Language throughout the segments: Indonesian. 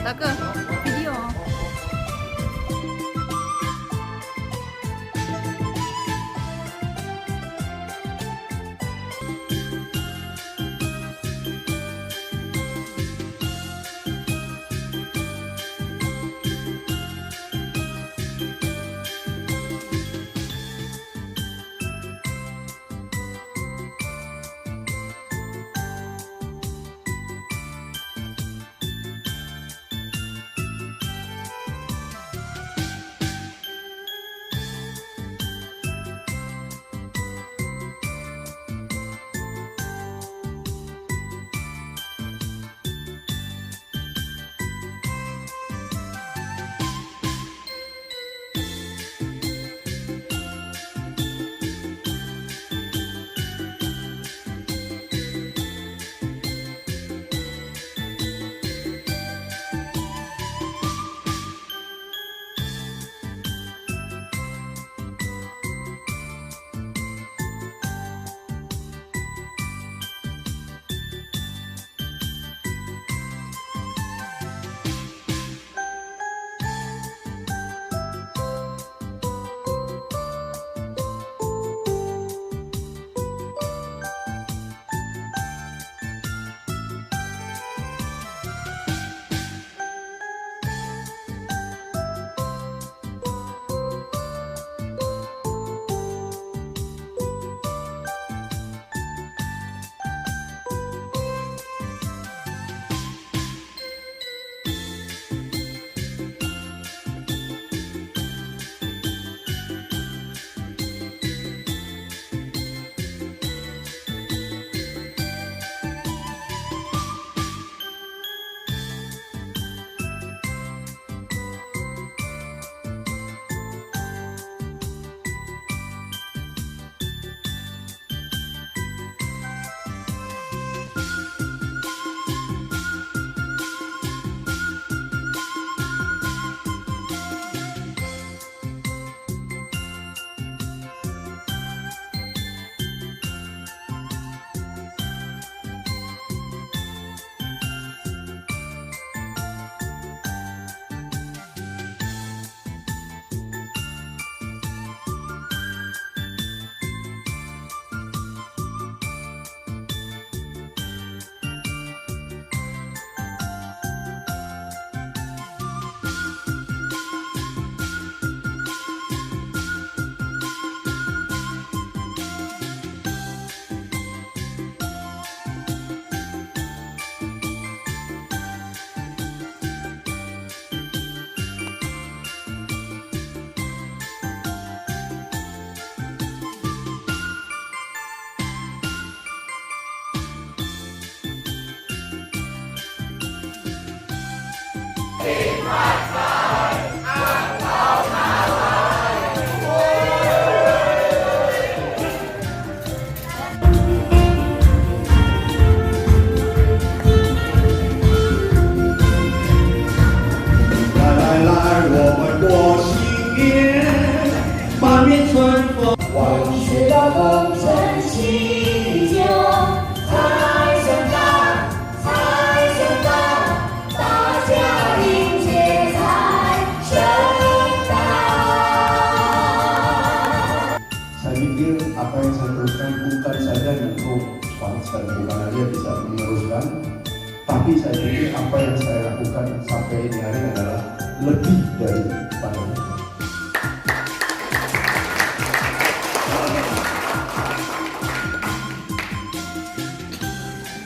大哥，video。Apa yang saya teruskan bukan saja untuk bangsa, bukan dia bisa meneruskan, tapi saya pikir apa yang saya lakukan sampai ini hari adalah lebih daripada itu.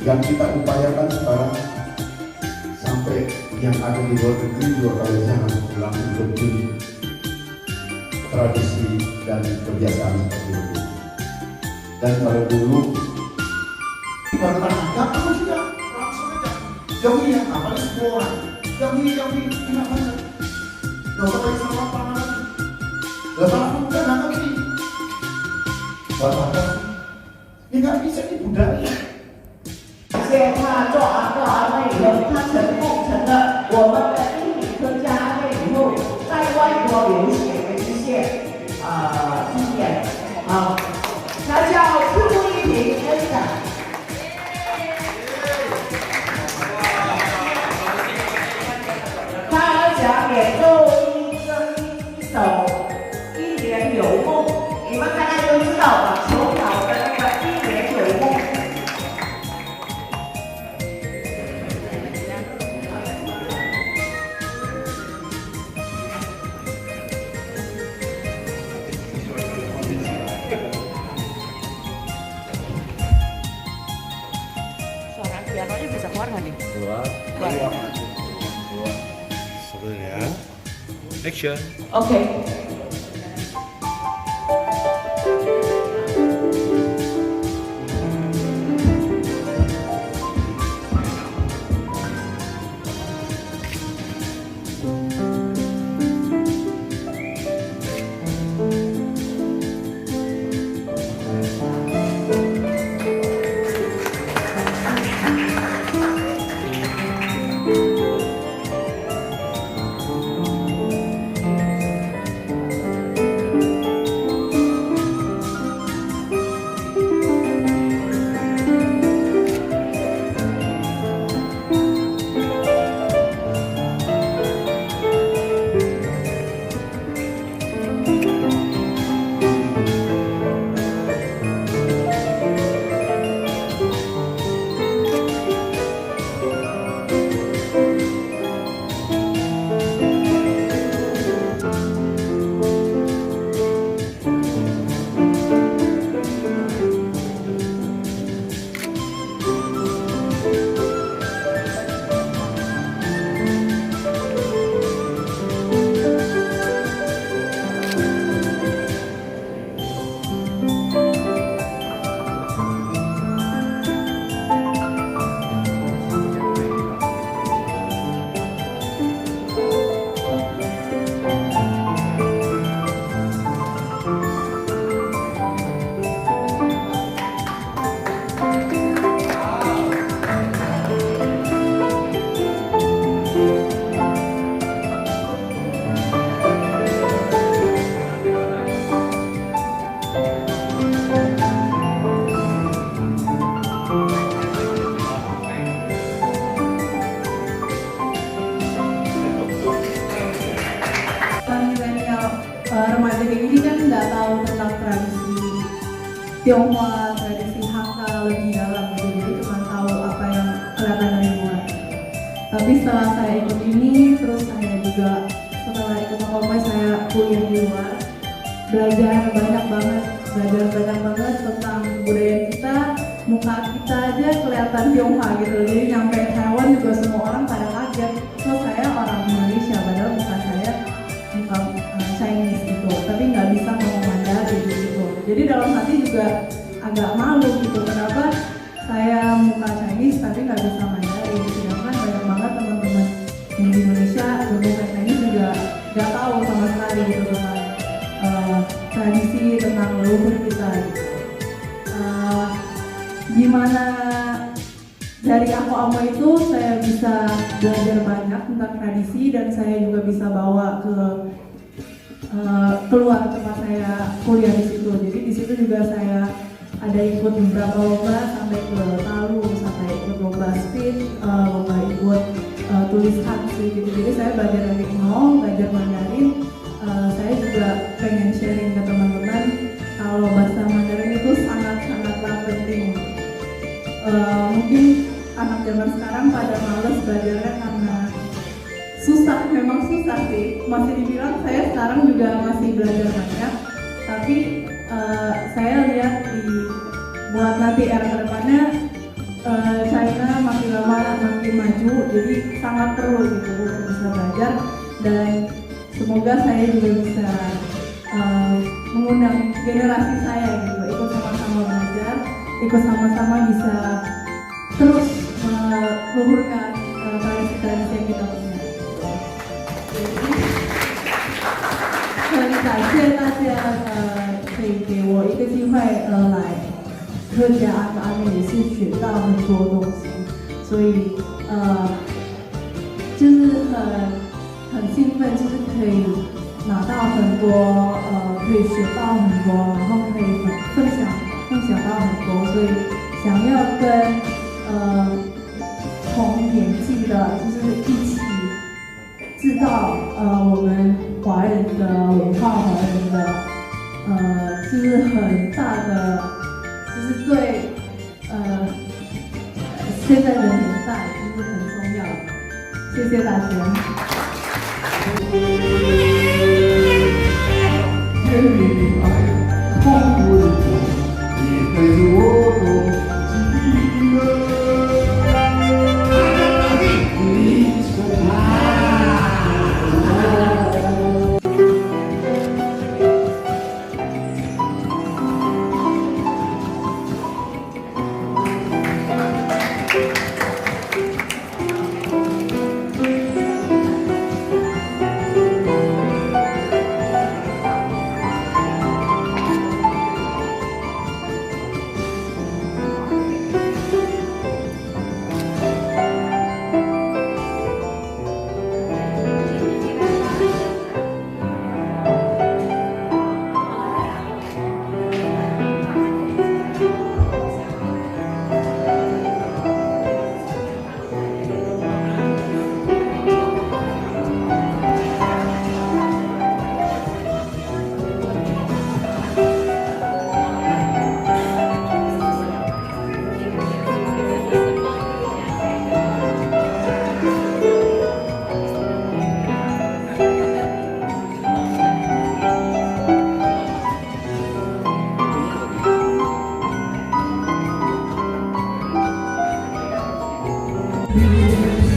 Yang kita upayakan sekarang sampai yang ada di luar negeri juga kalau jangan ulang lebih tradisi dan kebiasaan seperti itu. Dan kalau dulu Perkumpulan Hakka kamu sudah langsung aja jauhi ya, apalagi semua orang jauhi enak banget, gak usah lagi sama apa lagi, lepas bukan apa ini buat apa ini gak bisa ini budaya. 现他做完了以后，他成功成了我们的英语科加会以后，在外国留学的一些经验。好，他叫朱一平先生。pianonya bisa keluar nggak nih? Keluar. Sebenarnya. Action. Oke. Remaja kayak gini kan nggak tahu tentang tradisi Tionghoa, tradisi Hakka lebih dalam gitu, jadi cuma tahu apa yang kelihatan dari luar. Tapi setelah saya ikut ini, terus saya juga setelah ikut Kompoy saya kuliah di luar, belajar banyak banget tentang budaya kita, muka kita aja kelihatan Tionghoa gitu, jadi nyampe Taiwan juga semua orang pada kaget, so saya orang Indonesia padahal muka saya muka Chinese gitu, tapi nggak bisa ngomong Mandarin gitu. Jadi dalam hati juga agak malu gitu, kenapa saya muka Chinese tapi nggak bisa Mandarin, sedangkan banyak banget teman-teman yang di Indonesia bermuka Chinese juga nggak tahu sama sekali gitu tentang tradisi, tentang leluhur kita gitu. Gimana dari aku itu saya bisa belajar banyak tentang tradisi dan saya juga bisa bawa ke keluar tempat saya kuliah di situ. Jadi di situ juga saya ada ikut beberapa lomba sampai ke Palu, sampai ikut lomba speech, lomba ikut tulis hansi gitu. Jadi saya belajar dari nol, belajar Mandarin. Saya juga pengen sharing ke teman-teman kalau bahasa Mandarin itu sangat-sangatlah penting. Mungkin anak zaman sekarang pada males belajarnya karena susah, memang susah sih. Masih dibilang saya sekarang juga masih belajar banyak, tapi saya lihat buat nanti era kedepannya China makin lama makin maju, jadi sangat perlu gitu untuk bisa belajar, dan semoga saya juga bisa mengundang generasi saya gitu, ikut sama-sama belajar, ikut sama-sama bisa terus meluhurkan tradisi-tradisi yang kita punya. 很感谢大家可以给我一个机会来客家安美，也是学到很多东西，所以就是很兴奋，就是可以拿到很多可以学到很多，然后可以分享到很多，所以想要跟同年纪的，就是一起制造我们华人的文化，华人的就是很大的，就是对现在的年代就是很重要。谢谢大家。天明爱，空温柔，你陪着我多寂寞。di